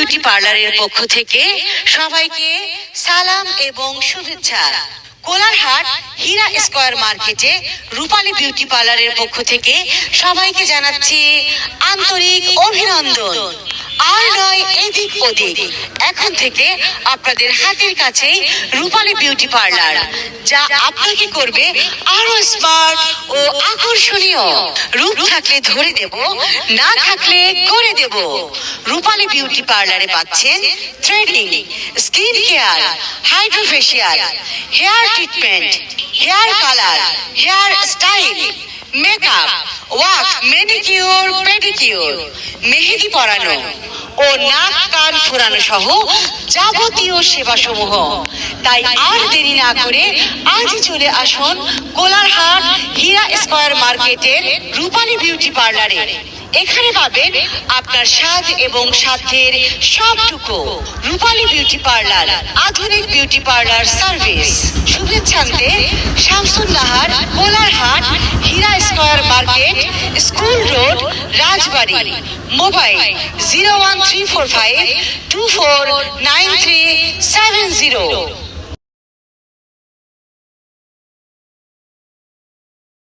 Beauty পার্লারের পক্ষ থেকে সবাইকে সালাম এবং শুভেচ্ছা। কোলারহাট হীরা স্কয়ার মার্কেটে রূপালী বিউটি পার্লারের পক্ষ থেকে সবাইকে জানাচ্ছি আন্তরিক অভিনন্দন। আর নয় এদিক ওদিক, এখন থেকে আপনাদের হাতের কাছেই রূপালী বিউটি পার্লার, যা আপনাকে করবে আরো স্মার্ট ও আকর্ষণীয়। রূপ থাকলে ধরে দেব, না থাকলে করে দেব। রূপালী বিউটি পার্লারে পাচ্ছেন threading, skin care, hydrofacial, hair treatment, hair colour, hair style, makeup, wax, manicure, pedicure, মেহেদি পরানো ও নাক কান ফোরানো সহ যাবতীয় সেবা সমূহ। তাই আর দেরি না করে আজই চলে আসুন কোলারহাট হীরা স্কয়ার মার্কেটের রূপালী বিউটি পার্লারে। এখানে পাবেন আপনার স্বাদ এবং সাধ্যের সবটুকু। রূপালী বিউটি পার্লার, আধুনিক বিউটি পার্লার সার্ভিস। শুভেচ্ছান্তে শামসুন্নাহার, কোলারহাট হীরা স্কয়ার মার্কেট, স্কুল রোড, রাজবাড়ী। মোবাইল 01345249370।